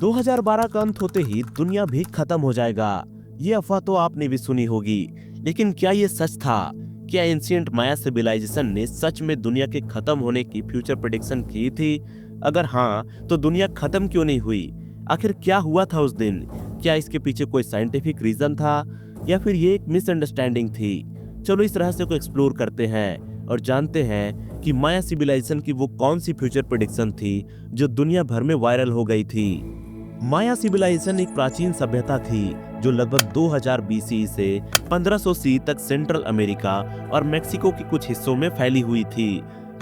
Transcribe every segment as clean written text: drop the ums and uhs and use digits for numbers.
2012 का अंत होते ही दुनिया भी खत्म हो जाएगा। ये अफवाह तो आपने भी सुनी होगी, लेकिन क्या ये सच था? क्या एंशिएंट माया सिविलाइजेशन ने सच में दुनिया के खत्म होने की फ्यूचर प्रेडिक्शन की थी? अगर हाँ, तो दुनिया खत्म क्यों नहीं हुई? आखिर क्या हुआ था उस दिन? क्या इसके पीछे कोई साइंटिफिक रीजन था या फिर ये एक मिसअंडरस्टैंडिंग थी? चलो इस रहस्य को एक्सप्लोर करते हैं और जानते हैं कि माया सिविलाइजेशन की वो कौन सी फ्यूचर प्रेडिक्शन थी जो दुनिया भर में वायरल हो गई थी। माया सिविलाइजेशन एक प्राचीन सभ्यता थी जो लगभग 2000 बीसी से 1500 सी तक सेंट्रल अमेरिका और मेक्सिको के कुछ हिस्सों में फैली हुई थी।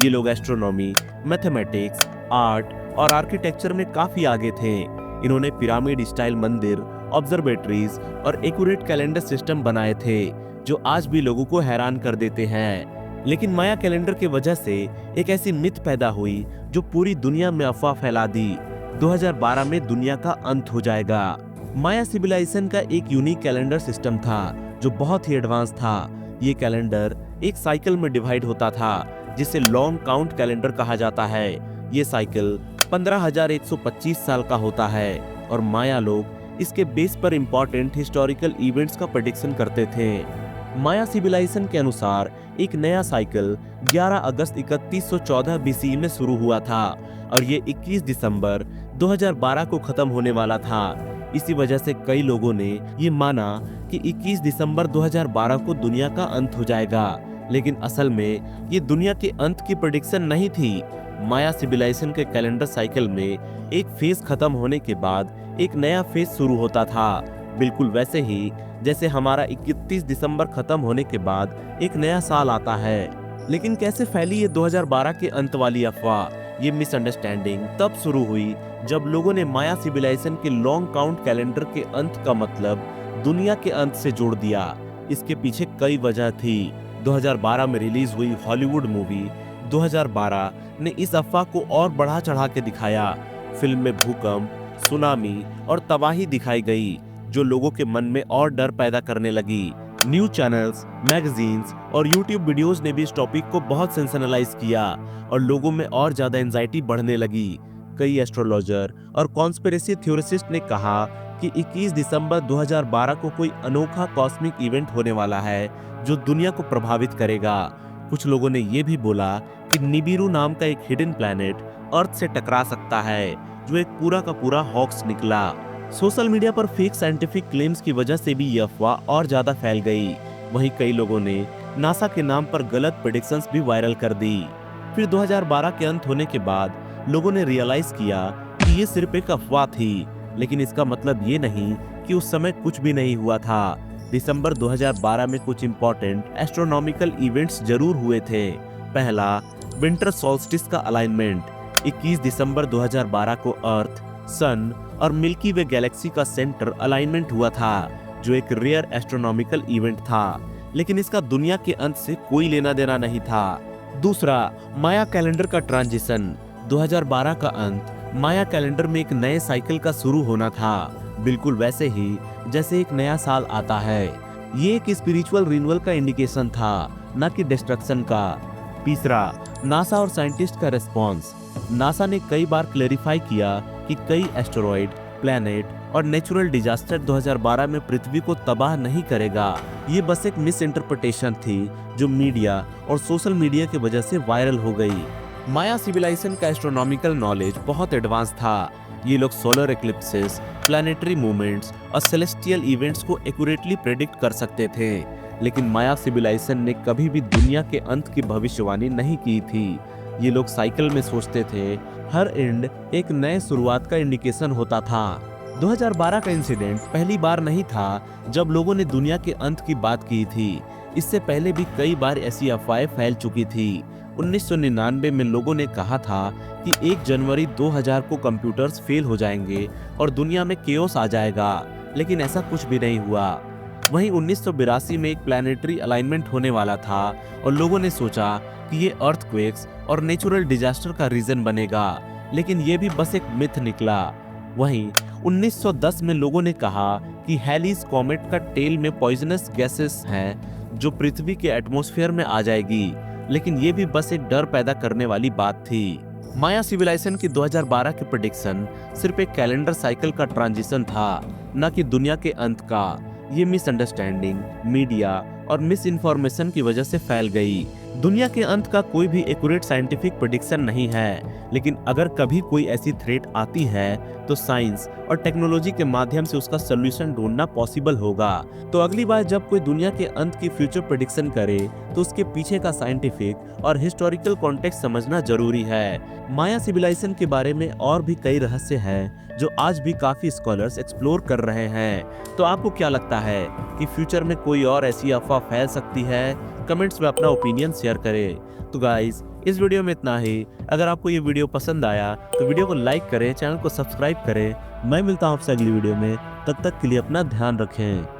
ये लोग एस्ट्रोनॉमी, मैथमेटिक्स, आर्ट और आर्किटेक्चर में काफी आगे थे। इन्होंने पिरामिड स्टाइल मंदिर, ऑब्जर्वेटरीज और एक्यूरेट कैलेंडर सिस्टम बनाए थे जो आज भी लोगों को हैरान कर देते हैं। लेकिन माया कैलेंडर की वजह से एक ऐसी मिथ पैदा हुई जो पूरी दुनिया में अफवाह फैला दी। 2012 में दुनिया का अंत हो जाएगा। माया सिविलाइजेशन का एक यूनिक कैलेंडर सिस्टम था जो बहुत ही एडवांस था। ये कैलेंडर एक साइकिल में डिवाइड होता था जिसे लॉन्ग काउंट कैलेंडर कहा जाता है। ये साइकिल 15,125 साल का होता है और माया लोग इसके बेस पर इंपॉर्टेंट हिस्टोरिकल इवेंट्स का प्रेडिक्शन करते थे। माया सिविलाइजेशन के अनुसार एक नया साइकिल 11 अगस्त 3114 बीसी में शुरू हुआ था और ये 21 दिसंबर 2012 को खत्म होने वाला था। इसी वजह से कई लोगों ने ये माना कि 21 दिसंबर 2012 को दुनिया का अंत हो जाएगा, लेकिन असल में ये दुनिया के अंत की प्रेडिक्शन नहीं थी। माया सिविलाइजेशन के कैलेंडर साइकिल में एक फेज खत्म होने के बाद एक नया फेज शुरू होता था, बिल्कुल वैसे ही जैसे हमारा 31 दिसंबर खत्म होने के बाद एक नया साल आता है। लेकिन कैसे फैली ये 2012 के अंत वाली अफवाह? ये मिसअंडरस्टैंडिंग तब शुरू हुई जब लोगों ने माया सिविलाइजेशन के लॉन्ग काउंट कैलेंडर के अंत का मतलब दुनिया के अंत से जोड़ दिया। इसके पीछे कई वजह थी। 2012 में रिलीज हुई हॉलीवुड मूवी 2012 ने इस अफवाह को और बढ़ा चढ़ा के दिखाया। फिल्म में भूकंप, सुनामी और तबाही दिखाई गई जो लोगों के मन में और डर पैदा करने लगी। न्यूज चैनल्स, मैगजीन्स और यूट्यूब वीडियोस ने भी इस टॉपिक को बहुत सेंसेशनलाइज किया और लोगों में और ज्यादा एंजाइटी बढ़ने लगी। कई एस्ट्रोलॉजर और कॉन्स्पिरेसी थ्योरिस्ट ने कहा कि 21 दिसंबर 2012 को कोई अनोखा कॉस्मिक इवेंट होने वाला है जो दुनिया को प्रभावित करेगा। कुछ लोगों ने यह भी बोला कि निबिरू नाम का एक हिडन प्लैनेट अर्थ से टकरा सकता है, जो एक पूरा का पूरा हॉक्स निकला। सोशल मीडिया पर फेक साइंटिफिक क्लेम्स की वजह से भी यह अफवाह और ज्यादा फैल गई। वहीं कई लोगों ने नासा के नाम पर गलत प्रेडिक्शंस भी वायरल कर दी। फिर 2012 के अंत होने के बाद लोगों ने रियलाइज किया कि ये सिर्फ एक अफवाह थी, लेकिन इसका मतलब ये नहीं कि उस समय कुछ भी नहीं हुआ था। दिसंबर 2012 में कुछ इंपॉर्टेंट एस्ट्रोनॉमिकल इवेंट्स जरूर हुए थे। पहला, विंटर सॉल्स्टिस का अलाइनमेंट। 21 दिसंबर 2012 को अर्थ, सन और मिल्की वे गैलेक्सी का सेंटर अलाइनमेंट हुआ था, जो एक रेयर एस्ट्रोनॉमिकल इवेंट था, लेकिन इसका दुनिया के अंत से कोई लेना देना नहीं था। दूसरा, माया कैलेंडर का ट्रांजिशन। 2012 का अंत माया कैलेंडर में एक नए साइकिल का शुरू होना था, बिल्कुल वैसे ही जैसे एक नया साल आता है। ये एक स्पिरिचुअल रिन्यूअल का इंडिकेशन था, न कि डिस्ट्रक्शन का। तीसरा, नासा और साइंटिस्ट का रिस्पॉन्स। नासा ने कई बार क्लेरिफाई किया कि कई एस्टेरॉइड, प्लैनेट और नेचुरल डिजास्टर 2012 में पृथ्वी को तबाह नहीं करेगा। ये बस एक मिस इंटरप्रिटेशन थी जो मीडिया और सोशल मीडिया की वजह से वायरल हो गई। माया सिविलाइजेशन का एस्ट्रोनॉमिकल नॉलेज बहुत एडवांस था। ये लोग सोलर एक्लिप्सेस, प्लैनेटरी मूवमेंट्स और सेलेस्टियल इवेंट्स को एक्यूरेटली प्रेडिक्ट कर सकते थे, लेकिन माया सिविलाइजेशन ने कभी भी दुनिया के अंत की भविष्यवाणी नहीं की थी। ये लोग साइकिल में सोचते थे, हर एंड एक नए शुरुआत का इंडिकेशन होता था। 2012 का इंसिडेंट पहली बार नहीं था जब लोगों ने दुनिया के अंत की बात की थी। इससे पहले भी कई बार ऐसी अफवाहें फैल चुकी थी। 1999 में लोगों ने कहा था कि 1 जनवरी 2000 को कंप्यूटर्स फेल हो जाएंगे और दुनिया में केओस आ जाएगा, लेकिन ऐसा कुछ भी नहीं हुआ। वहीं 1982 में एक प्लैनेटरी अलाइनमेंट होने वाला था और लोगों ने सोचा कि ये अर्थक्वेक्स और नेचुरल डिजास्टर का रीजन बनेगा, लेकिन ये भी बस एक मिथ निकला। वहीं 1910 में लोगों ने कहा कि हैलीज कॉमेट का टेल में पॉइजनस गैसेस हैं जो पृथ्वी के एटमॉस्फेयर में आ जाएगी, लेकिन ये भी बस एक डर पैदा करने वाली बात थी। माया सिविलाइजेशन की 2012 की प्रेडिक्शन सिर्फ एक कैलेंडर साइकिल का ट्रांजिशन था, न कि दुनिया के अंत का। ये मिसअंडरस्टैंडिंग, मीडिया और मिस इन्फॉर्मेशन की वजह से फैल गई। दुनिया के अंत का कोई भी एक्यूरेट साइंटिफिक प्रेडिक्शन नहीं है, लेकिन अगर कभी कोई ऐसी थ्रेट आती है तो साइंस और टेक्नोलॉजी के माध्यम से उसका सोल्यूशन ढूंढना पॉसिबल होगा। तो अगली बार जब कोई दुनिया के अंत की फ्यूचर प्रेडिक्शन करे तो उसके पीछे का साइंटिफिक और हिस्टोरिकल कॉन्टेक्स्ट समझना जरूरी है। माया सिविलाइजेशन के बारे में और भी कई रहस्य हैं जो आज भी काफी स्कॉलर्स एक्सप्लोर कर रहे हैं। तो आपको क्या लगता है कि फ्यूचर में कोई और ऐसी अफवाह फैल सकती है? कमेंट्स में अपना ओपिनियन शेयर करें। तो गाइस, इस वीडियो में इतना ही। अगर आपको ये वीडियो पसंद आया तो वीडियो को लाइक करें, चैनल को सब्सक्राइब करें। मैं मिलता हूं आपसे अगली वीडियो में, तब तक के लिए अपना ध्यान रखें।